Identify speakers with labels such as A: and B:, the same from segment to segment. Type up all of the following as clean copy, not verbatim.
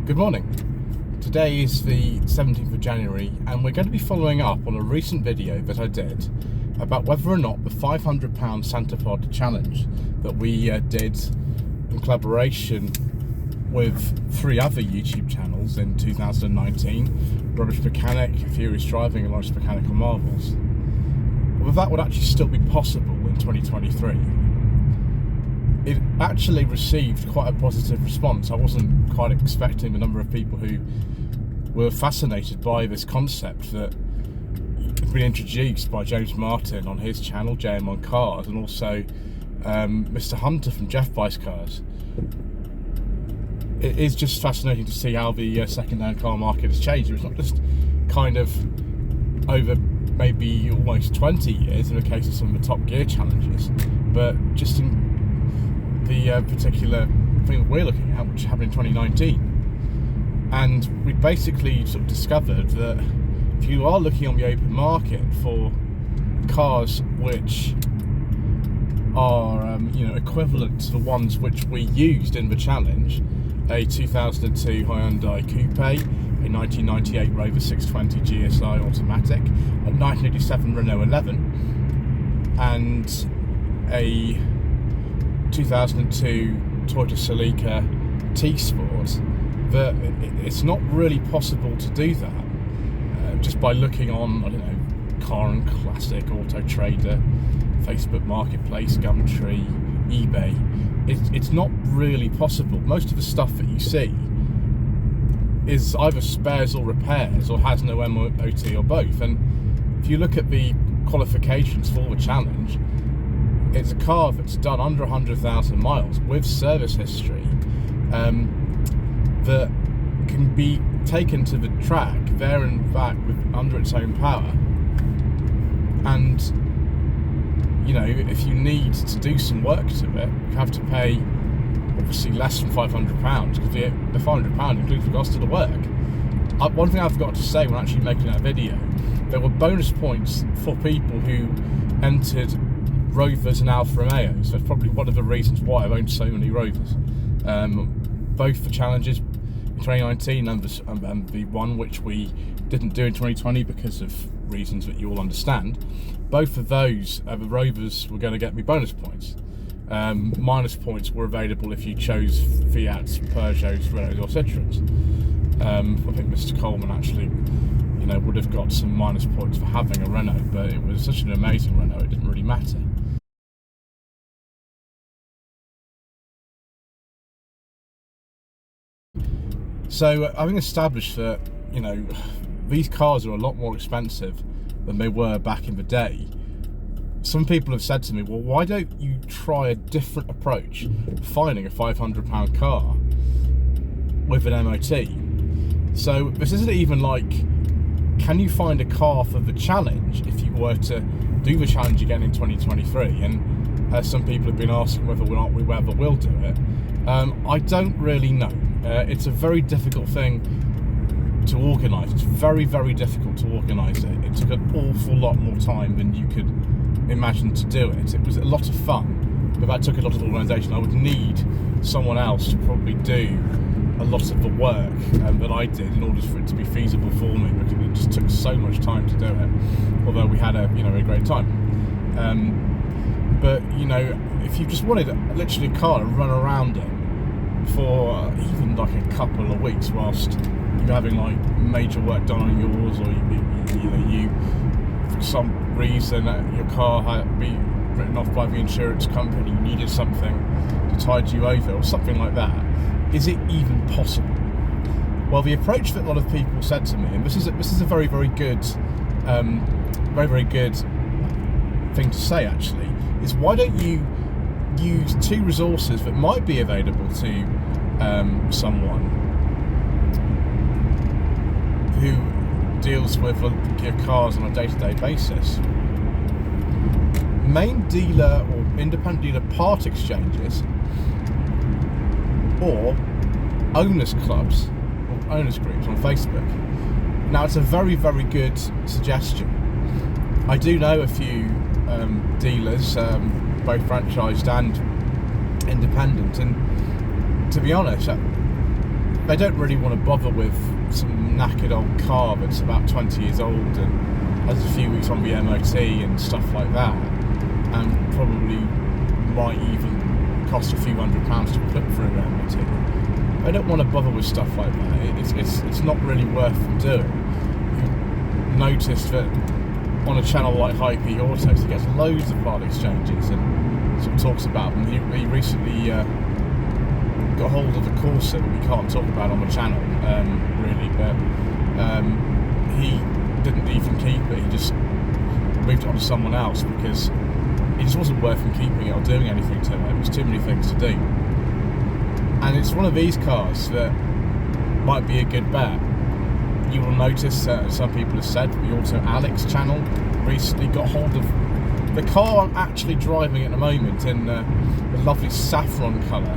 A: Good morning. Today is the 17th of January and we're going to be following up on a recent video that I did about whether or not the £500 Santa Pod challenge that we did in collaboration with 3 other YouTube channels in 2019, Rubbish Mechanic, Furious Driving and Rubbish Mechanical Marvels, whether that would actually still be possible in 2023. It actually received quite a positive response. I wasn't quite expecting the number of people who were fascinated by this concept that had been introduced by James Martin on his channel, JM on Cars, and also Mr. Hunter from Jeff Buys Cars. It is just fascinating to see how the second-hand car market has changed. It's not just kind of over maybe almost 20 years in the case of some of the Top Gear challenges, but just in the particular thing that we're looking at, which happened in 2019. And we basically sort of discovered that if you are looking on the open market for cars which are equivalent to the ones which we used in the challenge, a 2002 Hyundai Coupe, a 1998 Rover 620 GSI automatic, a 1987 Renault 11, and a 2002 Toyota Celica T-Sport, that it's not really possible to do that just by looking on, I don't know, Car and Classic, Auto Trader, Facebook Marketplace, Gumtree, eBay. It's not really possible. Most of the stuff that you see is either spares or repairs or has no MOT or both. And if you look at the qualifications for the challenge, it's a car that's done under 100,000 miles with service history that can be taken to the track there and back under its own power. And if you need to do some work to it, you have to pay obviously less than £500 because the £500 includes the cost of the work. One thing I forgot to say when actually making that video, there were bonus points for people who entered Rovers and Alfa Romeos. That's probably one of the reasons why I've owned so many Rovers, both for challenges in 2019 and the one which we didn't do in 2020 because of reasons that you all understand. Both of those, the Rovers were going to get me bonus points. Minus points were available if you chose Fiats, Peugeots, Renaults or Citroens. I think Mr. Coleman actually would have got some minus points for having a Renault, but it was such an amazing Renault it didn't really matter. So having established that these cars are a lot more expensive than they were back in the day, some people have said to me, well, why don't you try a different approach finding a £500 car with an MOT? So this isn't even like, can you find a car for the challenge if you were to do the challenge again in 2023? And some people have been asking whether or not we ever will do it. I don't really know. It's a very difficult thing to organise. It's very, very difficult to organise it. It took an awful lot more time than you could imagine to do it. It was a lot of fun, but that took a lot of organisation. I would need someone else to probably do a lot of the work that I did in order for it to be feasible for me, because it just took so much time to do it, although we had a great time. But if you just wanted literally a car to run around in for even like a couple of weeks whilst you're having like major work done on yours, or you for some reason your car had to be written off by the insurance company, you needed something to tide you over or something like that, is it even possible? Well, the approach that a lot of people said to me, and this is a very, very good thing to say actually, is why don't you use 2 resources that might be available to someone who deals with your cars on a day-to-day basis. Main dealer or independent dealer part exchanges, or owners clubs or owners groups on Facebook. Now, it's a very, very good suggestion. I do know a few dealers, both franchised and independent, and to be honest, they don't really want to bother with some knackered old car that's about 20 years old and has a few weeks on the MOT and stuff like that, and probably might even cost a few £100s to put through an MOT. They don't want to bother with stuff like that. It's not really worth them doing. You notice that on a channel like High P Autos, he gets loads of part exchanges and sort of talks about them. He recently got hold of a Corsa that we can't talk about on the channel, really, but he didn't even keep it. He just moved it on to someone else because it just wasn't worth him keeping it or doing anything to it. There was too many things to do. And it's one of these cars that might be a good bet. You will notice some people have said the Auto Alex channel recently got hold of the car I'm actually driving at the moment in the lovely saffron colour,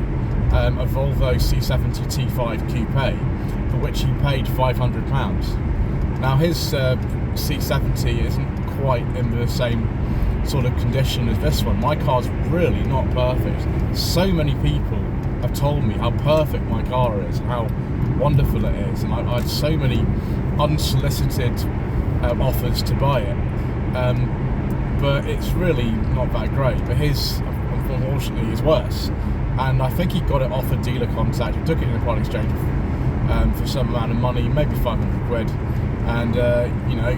A: a Volvo C70 T5 Coupe, for which he paid £500. Now his C70 isn't quite in the same sort of condition as this one. My car's really not perfect. So many people have told me how perfect my car is, how wonderful it is, and I had so many unsolicited offers to buy it, but it's really not that great. But his, unfortunately, is worse, and I think he got it off a dealer contact. He took it in a part exchange for some amount of money, maybe 500 quid, and you know,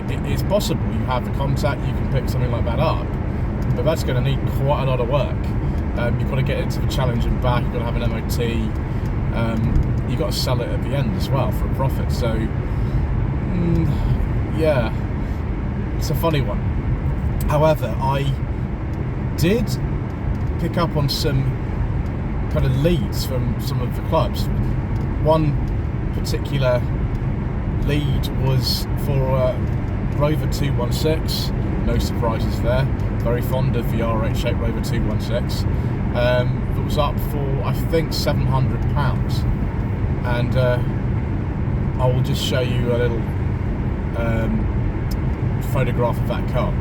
A: it's possible you have the contact, you can pick something like that up, but that's going to need quite a lot of work. You've got to get it to the challenge and back, you've got to have an MOT, you've got to sell it at the end as well for a profit. So yeah, it's a funny one. However, I did pick up on some kind of leads from some of the clubs. One particular lead was for Rover 216, no surprises there, very fond of the R8 shaped Rover 216. It was up for, I think, £700, and I will just show you a little photograph of that car.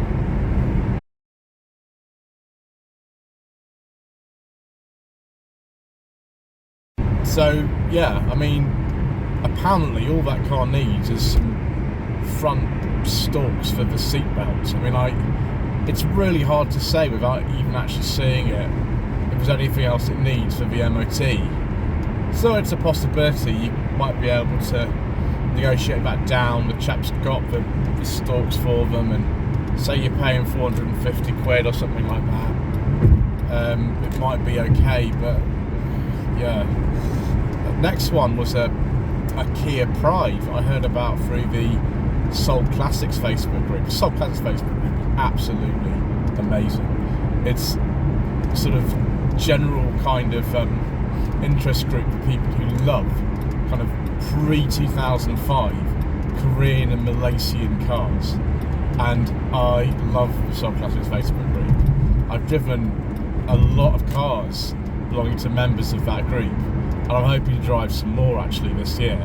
A: So yeah, I mean, apparently all that car needs is some front stalks for the seat belts. I mean, it's really hard to say without even actually seeing it if there's anything else it needs for the MOT. So it's a possibility you might be able to negotiate that down. The chap's got the stalks for them, and say you're paying 450 quid or something like that, it might be okay. But yeah, next one was a Kia Pride I heard about through the Sold Classics Facebook group. The Sold Classics Facebook group is absolutely amazing. It's sort of general kind of interest group for people who love kind of pre-2005 Korean and Malaysian cars, and I love the Sold Classics Facebook group. I've driven a lot of cars belonging to members of that group, and I'm hoping to drive some more actually this year.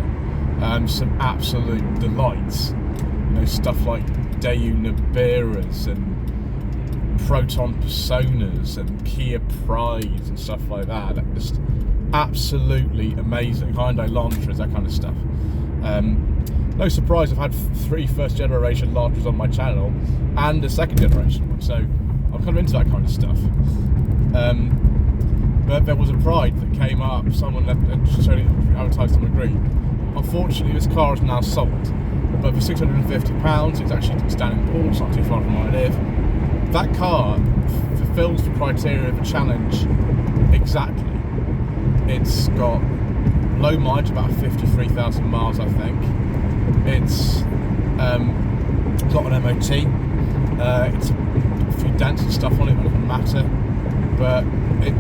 A: Some absolute delights, you know, stuff like Daewoo Nibiras and Proton Personas and Kia Prides and stuff like that. Just absolutely amazing. Hyundai Elantras, that kind of stuff. No surprise, I've had 3 first generation Elantras on my channel and a second generation one, so I'm kind of into that kind of stuff. But there was a Pride that came up, someone showed it advertised on the group. Unfortunately, this car is now sold, but for £650, it's actually standing pool, it's not too far from where I live. That car fulfills the criteria of a challenge exactly. It's got low mileage, about 53,000 miles, I think. It's got an MOT. It's a few dents and stuff on it, but it doesn't matter. But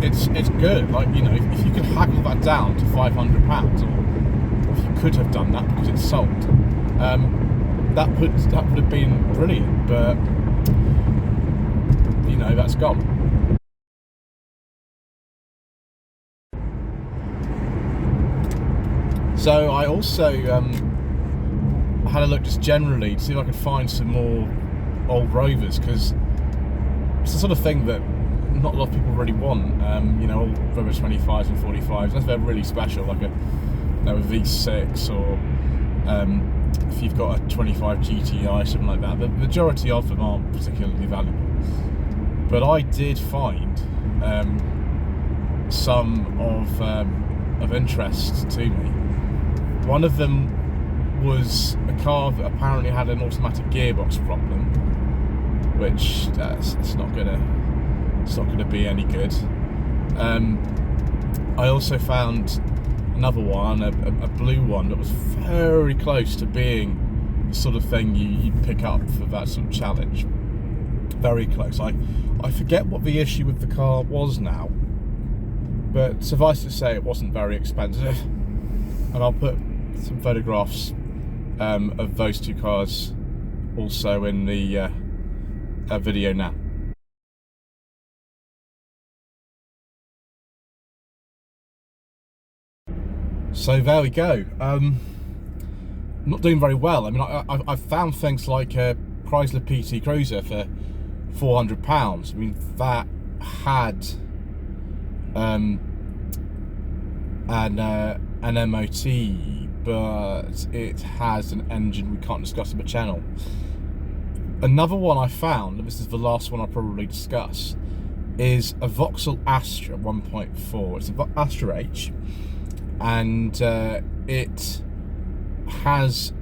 A: it's good. Like, you know, if you could haggle that down to £500, or if you could have done that because it's sold, that would have been brilliant. But you know, that's gone. So I also had a look just generally to see if I could find some more old Rovers, because it's the sort of thing that not a lot of people really want. You know, old Rover 25s and 45s, unless they're really special, like a a V6 or if you've got a 25 GTI, something like that. The majority of them aren't particularly valuable. But I did find some of interest to me. One of them was a car that apparently had an automatic gearbox problem, which it's not gonna be any good. I also found another one, a blue one, that was very close to being the sort of thing you'd pick up for that sort of challenge. Very close. I forget what the issue with the car was now, but suffice to say it wasn't very expensive. And I'll put some photographs of those two cars also in the video now. So there we go. Not doing very well. I mean, I've found things like a Chrysler PT Cruiser for £400. I mean, that had an MOT, but it has an engine we can't discuss on the channel. Another one I found, and this is the last one I'll probably discuss, is a Vauxhall Astra 1.4. It's a Astra H, and it has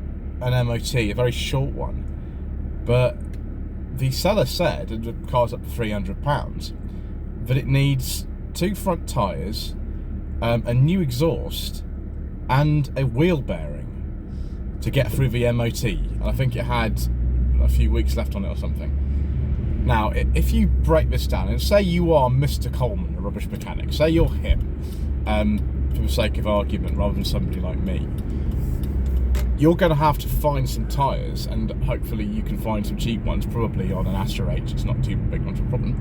A: an MOT, a very short one, but the seller said, and the car's up to £300, that it needs 2 front tyres, a new exhaust, and a wheel bearing to get through the MOT. And I think it had a few weeks left on it or something. Now, if you break this down, and say you are Mr. Coleman, a rubbish mechanic, say you're him, for the sake of argument, rather than somebody like me, you're going to have to find some tyres, and hopefully you can find some cheap ones, probably on an Astra H. It's not too big much of a problem.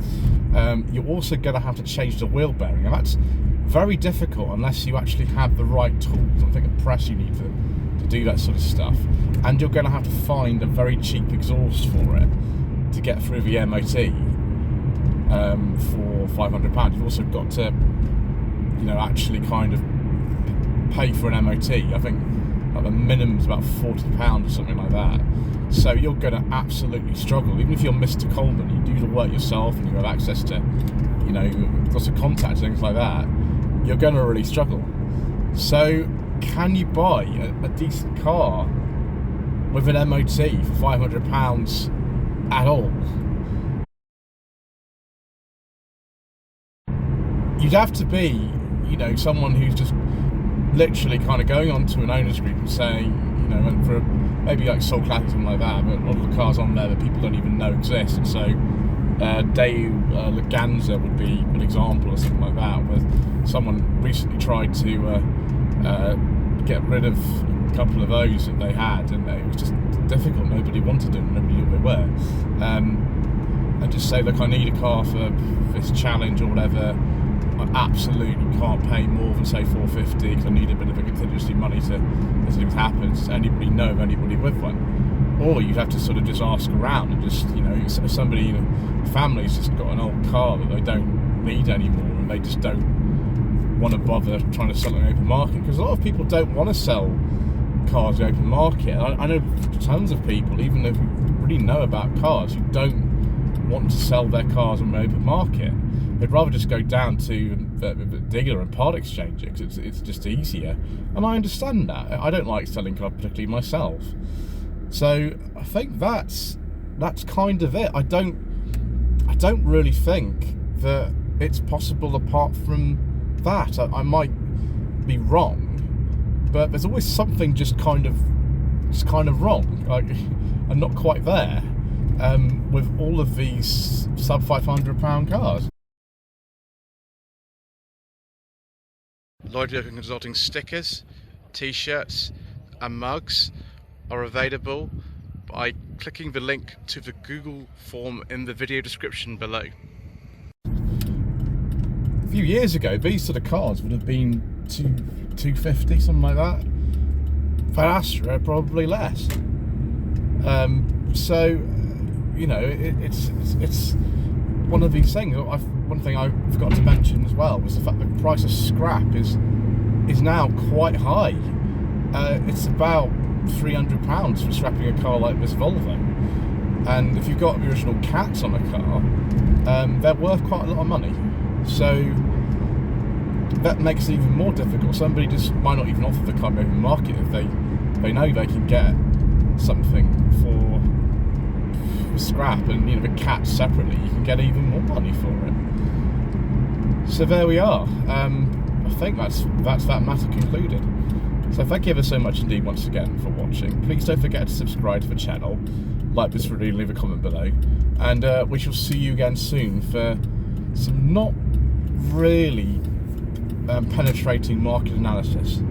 A: You're also going to have to change the wheel bearing, and that's very difficult unless you actually have the right tools. I think a press you need to do that sort of stuff, and you're going to have to find a very cheap exhaust for it to get through the MOT for £500. You've also got to, actually kind of pay for an MOT. I think the minimum is about £40 or something like that. So you're going to absolutely struggle. Even if you're Mr. Coleman, you do the work yourself and you have access to, lots of contacts, things like that, you're going to really struggle. So can you buy a decent car with an MOT for £500 at all? You'd have to be, someone who's just literally kind of going onto an owners group and saying, and for maybe like Soul Classic, something like that, but a lot of the cars on there that people don't even know exist. And so Leganza would be an example or something like that, where someone recently tried to get rid of a couple of those that they had, and it was just difficult. Nobody wanted them, nobody knew what they were. And just say, look, I need a car for this challenge or whatever. I absolutely can't pay more than say £450 because I need a bit of a contingency money to, if anything happens. Does anybody know of anybody with one? Or you'd have to sort of just ask around and just, if somebody, family's just got an old car that they don't need anymore and they just don't want to bother trying to sell it in the open market, because a lot of people don't want to sell cars in the open market. I know tons of people, even if we really know about cars, who don't want to sell their cars on the open market. They'd rather just go down to the dealer and part exchange it, because it's just easier. And I understand that. I don't like selling cars particularly myself. So I think that's kind of it. I don't really think that it's possible apart from that. I might be wrong, but there's always something just kind of wrong. Like, I'm not quite there with all of these sub £500 cars. Lloyd Consulting stickers, t-shirts and mugs are available by clicking the link to the Google form in the video description below. A few years ago, these sort of cars would have been $250, something like that. For Astra, probably less. So, it's one of these things. One thing I forgot to mention as well was the fact that the price of scrap is is now quite high. It's about £300 for scrapping a car like this Volvo. And if you've got the original cats on a car, they're worth quite a lot of money. So that makes it even more difficult. Somebody just might not even offer the car in the market if they know they can get something for scrap, and the cat separately you can get even more money for it. So there we are. I think that's that matter concluded. So thank you ever so much indeed once again for watching. Please don't forget to subscribe to the channel, like this video, leave a comment below, and we shall see you again soon for some not really penetrating market analysis.